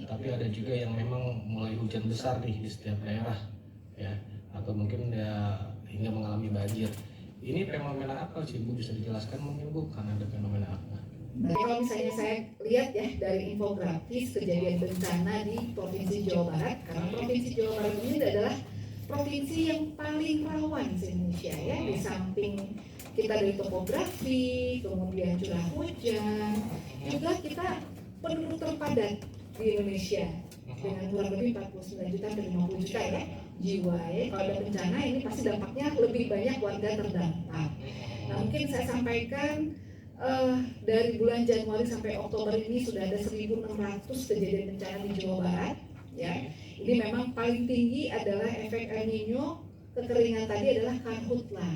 tapi ada juga yang memang mulai hujan besar nih di setiap daerah ya, atau mungkin ya hingga mengalami banjir. Ini fenomena apa sih Bu, bisa dijelaskan mungkin Bu, karena ada fenomena apa? Nah, kalau misalnya saya lihat ya dari infografis kejadian bencana di Provinsi Jawa Barat, karena Provinsi Jawa Barat ini adalah provinsi yang paling rawan di Indonesia ya, di samping kita dari topografi, kemudian curah hujan, juga kita penduduk terpadat di Indonesia dengan kurang lebih 49 juta sampai 50 juta ya jiwa ya. Kalau ada bencana ini pasti dampaknya lebih banyak warga terdampak. Nah, mungkin saya sampaikan dari bulan Januari sampai Oktober ini sudah ada 1.600 kejadian bencana di Jawa Barat ya. Ini memang paling tinggi adalah efek El Nino, kekeringan tadi adalah karhutla.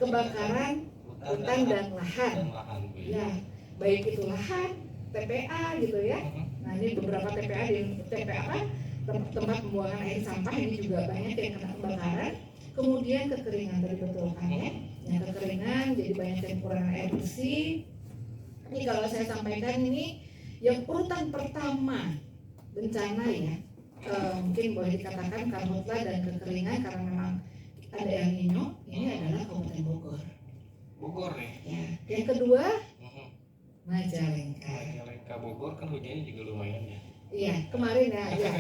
Kebakaran hutan dan lahan. Ya, baik itu lahan, TPA gitu ya. Nah, ini beberapa TPA di tempat pembuangan air sampah ini juga banyak yang kena kebakaran. Kemudian kekeringan tadi betul kan ya. Yang kekeringan jadi banyak yang kekurangan air bersih. Ini kalau saya sampaikan ini yang urutan pertama bencana ya, mungkin boleh dikatakan karhutla dan kekeringan karena memang ada El Nino, ini adalah Kabupaten Bogor. Bogor nih. Ya. Yang kedua Majalengka. Majalengka, Bogor kan hujannya juga lumayan ya. Iya, kemarin ya. Ya.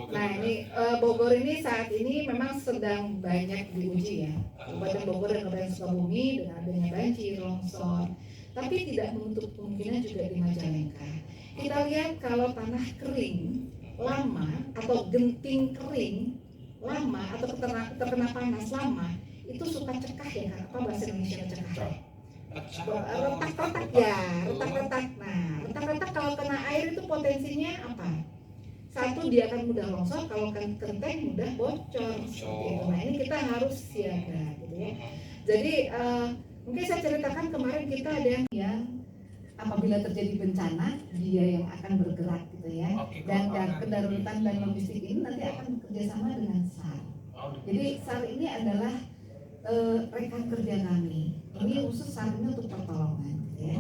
Nah ini Bogor ini saat ini memang sedang banyak diuji ya. Kabupaten Bogor dan Kabupaten Sukabumi dengan adanya banjir, longsor. Tapi tidak menutup kemungkinan juga di Majalengka. Kita lihat kalau tanah kering lama atau genting kering lama atau terkena panas lama itu suka cekah ya, apa bahasa Indonesia cekah? Retak-retak ya, retak-retak. Nah, retak-retak kalau kena air itu potensinya apa? Satu, dia akan mudah longsor, kalau kenteng mudah bocor. Seperti itu. Nah, ini kita harus siaga, gitu ya. Jadi mungkin saya ceritakan kemarin kita ada yang apabila terjadi bencana dia yang akan bergerak gitu ya. Dan kedaruratan dan logistik ini nanti akan bekerjasama dengan SAR. Jadi SAR ini adalah rekan kerja kami. Ini khusus SAR ini untuk pertolongan gitu ya.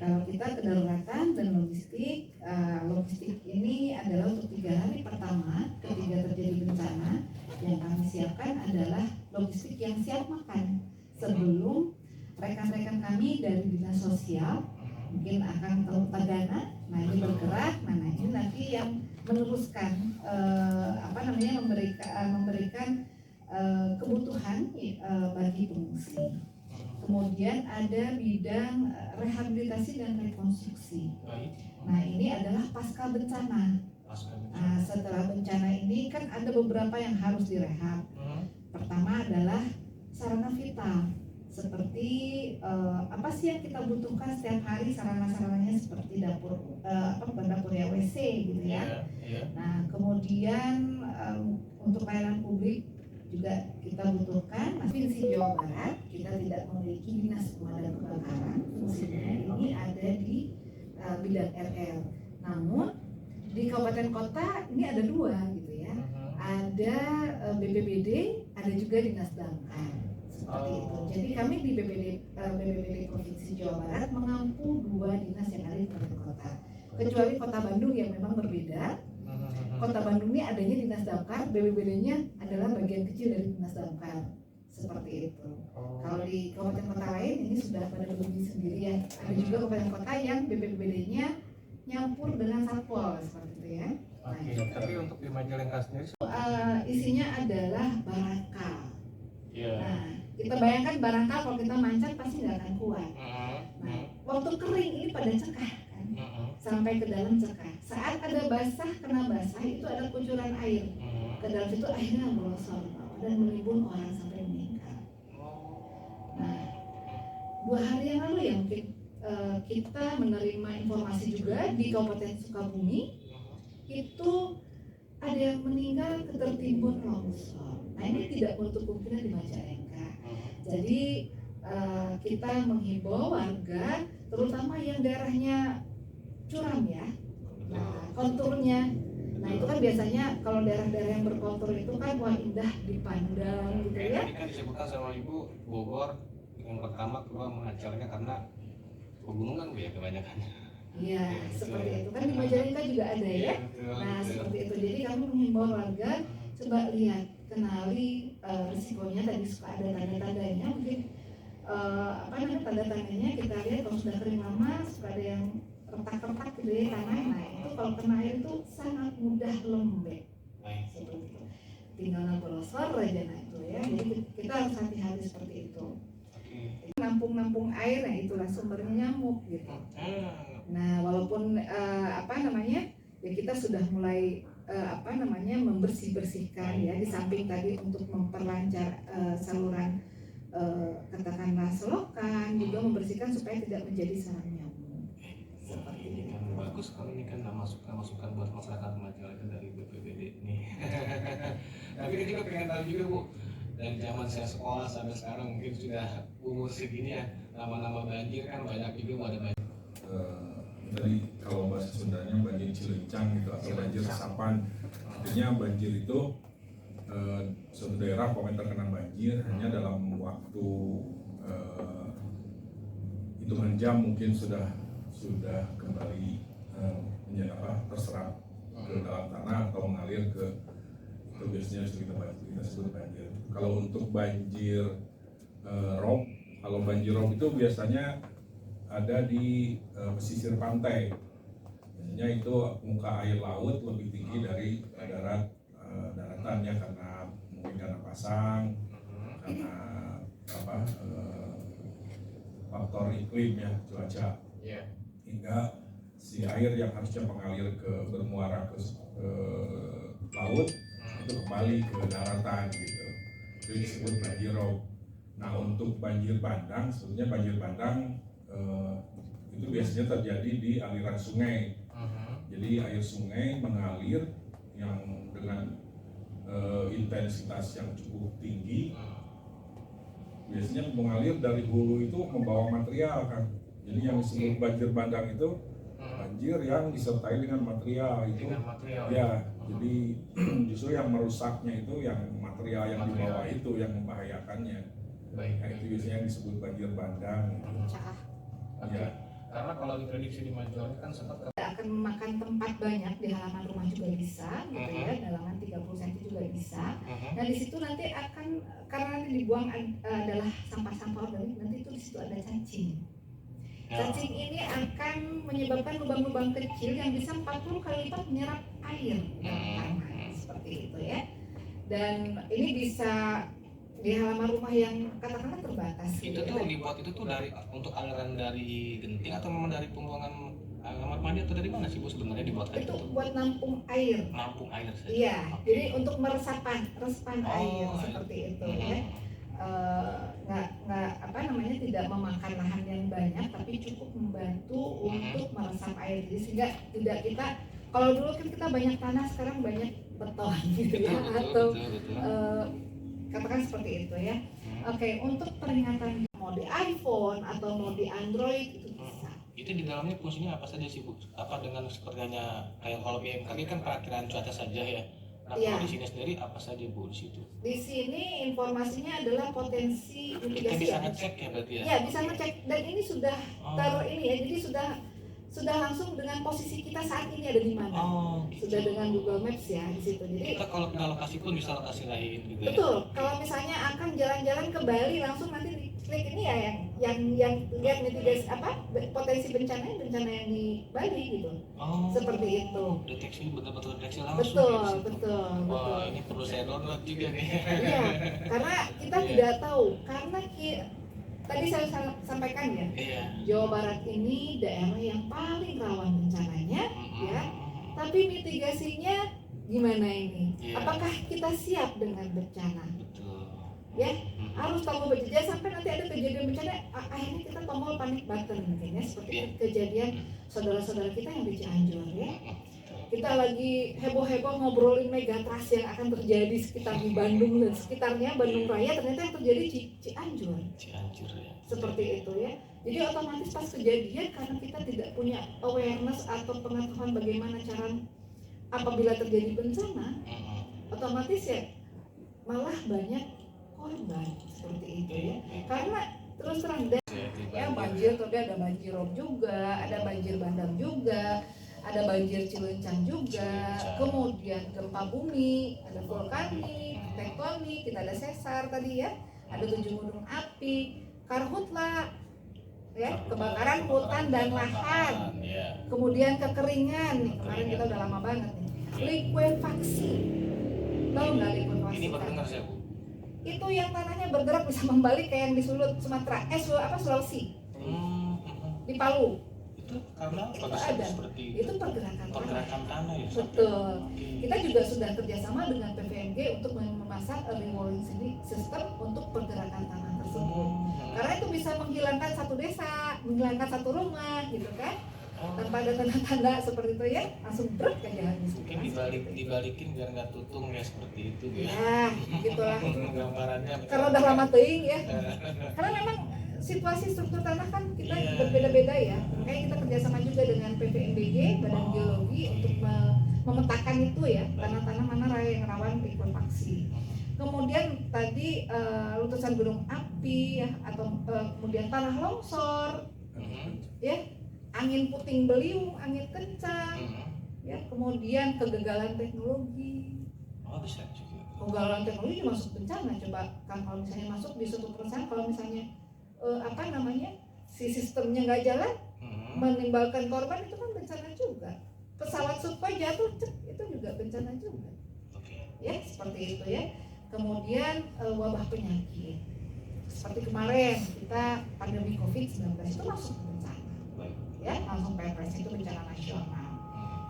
Kalau kita kedaruratan dan logistik, logistik ini adalah untuk 3 hari pertama ketika terjadi bencana. Yang kami siapkan adalah logistik yang siap makan sebelum rekan-rekan kami dari dinas sosial mungkin akan tagana, nah ini bergerak, nah ini nanti yang meneruskan memberikan kebutuhan bagi pengungsi. Kemudian ada bidang rehabilitasi dan rekonstruksi. Nah ini adalah pasca bencana. Nah, setelah bencana ini kan ada beberapa yang harus direhab. Pertama adalah sarana vital. Seperti apa sih yang kita butuhkan setiap hari, sarana-sarananya seperti dapur, dapur ya WC gitu ya. Nah kemudian untuk layanan publik juga kita butuhkan. Provinsi Jawa Barat kita tidak memiliki dinas pemadam kebakaran, fungsinya ini ada di bidang RL. Namun di kabupaten kota ini ada 2 gitu ya. Ada BPBD, ada juga dinas damkar. Seperti itu. Jadi kami di BPBD Provinsi Jawa Barat mengampu 2 dinas yang ada di kabupaten kota. Kecuali Kota Bandung yang memang berbeda. Kota Bandung ini adanya dinas damkar, BPBD-nya adalah bagian kecil dari dinas damkar. Seperti itu. Kalau di kabupaten kota lain ini sudah pada berdiri sendiri ya. Ada juga kabupaten kota yang BPBD-nya nyampur dengan satpol seperti itu ya. Tapi untuk di Majalengka sendiri isinya adalah barangkal. Yeah. Nah, kita bayangkan barangkal kalau kita mancat pasti nggak akan kuat. Nah, waktu kering ini pada cekah kan, sampai ke dalam cekah. Saat ada basah, kena basah itu ada kucuran air. Ke dalam situ airnya merosot dan menimbun orang sampai meninggal. Nah, 2 hari yang lalu ya mungkin kita menerima informasi juga di Kabupaten Sukabumi itu ada yang meninggal ketertimbun longsor. Nah ini tidak menutup kemungkinan di Majalengka. Jadi kita menghimbau warga, terutama yang daerahnya curam ya, nah konturnya. Nah itu kan biasanya kalau daerah-daerah yang berkontur itu kan wah indah dipandang gitu ya. Tadi kan disebutkan sama Ibu Bogor yang pertama kedua Majalengka karena pegunungan Bu ya kebanyakan. Ya, seperti itu kan di Majalengka juga ada ya. Nah, seperti itu. Jadi kami menghimbau warga coba lihat, kenali risikonya. Tadi suka ada tanda-tandanya, mungkin tanda-tandanya kita lihat kalau sudah kering lama, suka ada yang retak-retak gitu ya tanah. Nah, itu kalau kena air itu sangat mudah lembek. Seperti itu. Tinggal ngebrosor aja nah itu ya. Jadi kita harus hati-hati seperti itu. Nampung air, nah itulah sumbernya nyamuk gitu. Nah, walaupun ya kita sudah mulai membersihkan ya, di samping tadi untuk memperlancar saluran katakanlah selokan, juga membersihkan supaya tidak menjadi sarang nyamuk. Seperti itu. Bagus kalau ini kan masukan buat masyarakat Majalengka dari BPBD nih. Tapi kita juga pengen tahu juga Bu, dari zaman saya sekolah sampai sekarang mungkin sudah umur segini ya, nama-nama banjir kan banyak juga, ada banjir. Tadi kalau bahasa Sundanya banjir cilincang gitu atau banjir resapan. Artinya banjir itu suatu daerah komentar kena banjir hanya dalam waktu hitungan jam mungkin sudah kembali terserap ke dalam tanah atau mengalir ke itu biasanya kita sebut banjir. Kalau untuk banjir rob, kalau banjir rob itu biasanya ada di pesisir pantai. Biasanya itu muka air laut lebih tinggi dari daratannya karena pasang, karena faktor iklim ya, cuaca, hingga si air yang harusnya mengalir bermuara ke laut itu kembali ke daratan gitu. Itu disebut banjir rob. Nah, untuk banjir bandang, sebetulnya banjir bandang itu biasanya terjadi di aliran sungai. Jadi air sungai mengalir yang dengan intensitas yang cukup tinggi. Biasanya mengalir dari hulu itu membawa material kan. Jadi yang disebut banjir bandang itu banjir yang disertai dengan material itu. Ya, jadi justru yang merusaknya itu yang material yang dibawa itu yang membahayakannya. Nah, itu biasanya yang disebut banjir bandang. Ya. Karena kalau diprediksi di Majalengka kan sempat akan memakan tempat banyak, di halaman rumah juga bisa gitu ya, dalaman 30 cm juga bisa. Nah, di situ nanti akan, karena nanti dibuang adalah sampah-sampah organik, nanti itu di situ ada cacing. Cacing ini akan menyebabkan lubang-lubang kecil yang bisa 40 kali lipat menyerap air dalam tanah, seperti itu ya. Dan ini bisa di halaman rumah yang katakanlah terbatas. Itu tuh dibuat itu tuh untuk aliran dari genting atau memang dari pembuangan kamar mandi atau dari mana sih Bu sebenarnya dibuatkan itu? Buat nampung air. Nampung air saja. Iya, jadi untuk resapan air seperti itu ya. Tidak memakan lahan yang banyak, tapi cukup membantu untuk meresap air. Jadi sehingga tidak kita, kalau dulu kan kita banyak tanah, sekarang banyak beton gitu ya, atau katakan seperti itu ya. Oke, untuk peringatan mau di iPhone atau mau di Android itu bisa. Itu di dalamnya fungsinya apa saja sih Bu? Apa dengan sepertinya kayak kalau BMKG kan perakiraan cuaca saja ya. Nah, kalau di sini sendiri apa saja Bu di situ? Di sini informasinya adalah potensi mitigasi. Kita bisa ngecek ya berarti ya? Ya, bisa ngecek, dan ini sudah jadi sudah langsung dengan posisi kita saat ini ada di mana. Gitu. Sudah dengan Google Maps ya di situ. Jadi kita kalau pindah lokasi pun bisa lokasi lain gitu ya. Betul. Kalau misalnya akan jalan-jalan ke Bali, langsung nanti klik ini ya yang lihat mitigasi potensi bencana yang di Bali gitu. Seperti itu. Deteksi betul-betul deteksi langsung. Betul. Wah, ini perlu saya download juga nih. Iya, karena kita tidak tahu, karena tadi saya sampaikan ya, Jawa Barat ini daerah yang paling rawan bencananya, ya. Tapi mitigasinya gimana ini? Apakah kita siap dengan bencana? Betul. Ya, harus tombol bencana sampai nanti ada kejadian bencana, akhirnya kita tombol panic button mungkin ya, seperti kejadian saudara-saudara kita yang di Cianjur ya. Kita lagi heboh-heboh ngobrolin megatrust yang akan terjadi sekitar di Bandung dan sekitarnya, Bandung Raya, ternyata yang terjadi di Cianjur ya. Seperti itu ya. Jadi otomatis pas kejadian, karena kita tidak punya awareness atau pengetahuan bagaimana cara apabila terjadi bencana, otomatis ya malah banyak korban seperti itu ya. Karena terus terang dan ya banjir, tapi ada banjir rob juga, ada banjir bandang juga, ada banjir Cilencang juga, kemudian gempa bumi, ada vulkanik, tektonik, kita ada sesar tadi ya, ada 7 gunung api, karhutla, ya kebakaran hutan dan lahan, kemudian kekeringan nih, kemarin kita udah lama banget nih, likuifaksi, tahu nggak likuifaksi? Ini baru dengar saya, Bu. Itu yang tanahnya bergerak bisa membalik kayak yang di Sulut Sumatera, Sulawesi, di Palu. Itu karena Itu pada ada. seperti Itu pergerakan tanah ya. Betul. Kita juga sudah kerjasama dengan PVMG untuk memasang early warning system untuk pergerakan tanah tersebut. Karena itu bisa menghilangkan satu desa, menghilangkan satu rumah, gitu kan? Tanpa ada tanda-tanda seperti itu ya, langsung brek aja habis. Mungkin dibalikin biar nggak tutung ya seperti itu ya. Ya, gitulah. Gambarannya. Karena udah lama teuing ya. Karena memang situasi struktur tanah kan kita berbeda-beda ya. Makanya kita kerjasama juga dengan PVMBG, Badan Geologi untuk memetakan itu ya, tanah-tanah mana yang rawan likuifaksi. Kemudian tadi letusan gunung api ya, atau kemudian tanah longsor, ya, angin puting beliung, angin kencang, ya, kemudian kegagalan teknologi. Oh, bisa juga. Kegagalan teknologi masuk bencana. Coba kan kalau misalnya masuk di suatu perusahaan, kalau misalnya si sistemnya nggak jalan, menimbulkan korban, itu kan bencana juga. Pesawat Sukhoi jatuh, itu juga bencana juga. Ya, seperti itu ya. Kemudian wabah penyakit. Seperti kemarin kita pandemi COVID-19 itu masuk bencana. Ya, langsung PPS itu bencana nasional.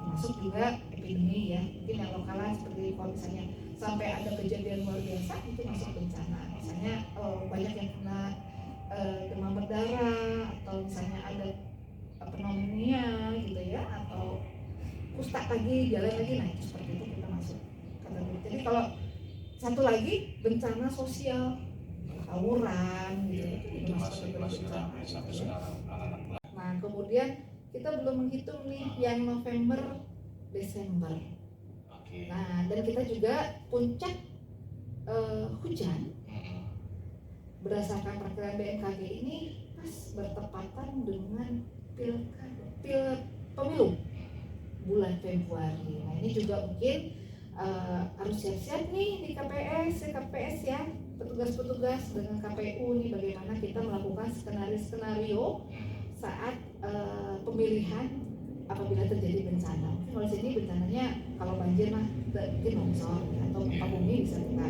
Masuk juga epidemi ya. Mungkin yang lokalan seperti kalau misalnya sampai ada kejadian luar biasa itu masuk bencana. Misalnya banyak yang kena demam berdarah, atau misalnya ada pneumonia gitu ya, atau kusta lagi, jalan lagi, nah itu seperti itu kita masuk kategori. Jadi kalau satu lagi bencana sosial, tawuran gitu, itu masuk kategori bencana. Sampai sekarang anak-anak. Nah kemudian kita belum menghitung nih yang November, Desember. Nah dan kita juga puncak hujan berdasarkan perkiraan BMKG ini pas bertepatan dengan pemilu bulan Februari. Nah ini juga mungkin harus siap-siap nih di KPS ya, petugas-petugas dengan KPU nih, bagaimana kita melakukan skenario saat pemilihan apabila terjadi bencana. Mungkin kalau sini bencananya kalau banjir mah mungkin longsor atau gempa bumi bisa kita.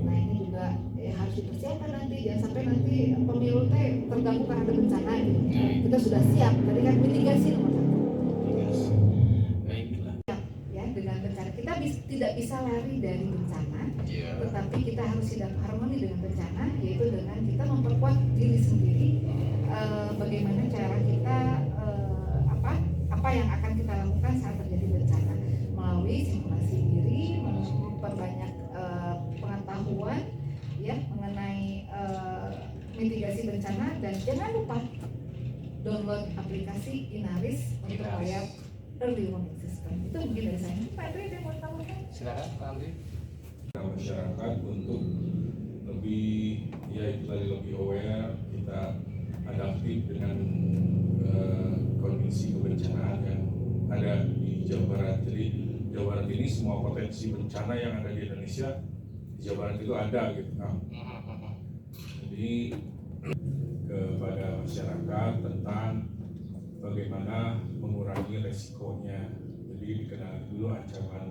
Nah ini juga harus dipersiapkan nanti, jangan sampai nanti pemilu terganggu karena ada bencana gitu. Kita sudah siap, tadi kan mitigasi nomor 1. Baiklah. Ya, dengan bencana kita tidak bisa lari dari bencana, tetapi kita harus hidup harmoni dengan bencana, yaitu dengan kita memperkuat diri sendiri. Bagaimana cara kita apa yang akan kita lakukan saat terjadi bencana melalui simulasi diri, memperbanyak pengetahuan ya mengenai mitigasi bencana, dan jangan lupa download aplikasi Inaris untuk melihat early warning system. Itu mungkin dari saya. Pak Dwi ada yang mau tambahkan? Silakan Pak Andri. Masyarakat untuk lebih lebih aware, kita adaptif dengan kondisi kebencanaan yang ada di Jawa Barat. Jadi Jawa Barat ini semua potensi bencana yang ada di Indonesia, di Jawa Barat itu ada gitu kan. Jadi kepada masyarakat tentang bagaimana mengurangi resikonya. Jadi dikenali dulu ancaman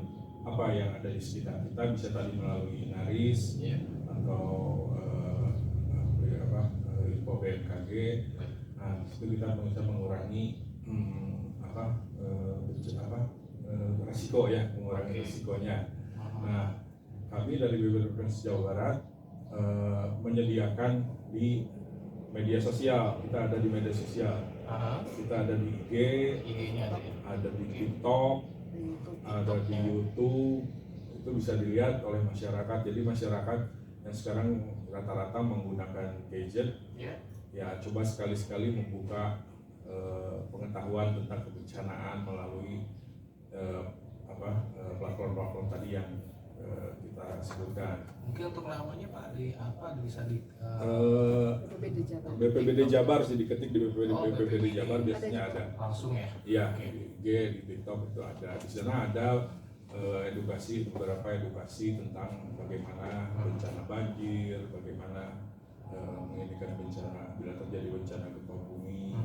apa yang ada di sekitar kita, bisa tadi melalui Inaris atau info BMKG. Nah, itu kita bisa mengurangi resiko ya, mengurangi resikonya. Nah, kami dari BPBPS Jawa Barat menyediakan di media sosial. Kita ada di media sosial. Kita ada di IG, ada di TikTok, ada di YouTube. Itu bisa dilihat oleh masyarakat. Jadi masyarakat yang sekarang rata-rata menggunakan gadget, ya coba sekali-sekali membuka pengetahuan tentang kebencanaan melalui platform-platform tadi yang kita sebutkan. Mungkin untuk namanya Pak bisa di BPBD Jabar. BPBD Jabar sih, diketik di BPBD, Oh, BPBD Jabar biasanya ada. langsung ya. Iya, di IG, di TikTok itu ada. Di sana ada edukasi, beberapa edukasi tentang bagaimana bencana banjir, bagaimana menginginkan bencana bila terjadi bencana gempa bumi,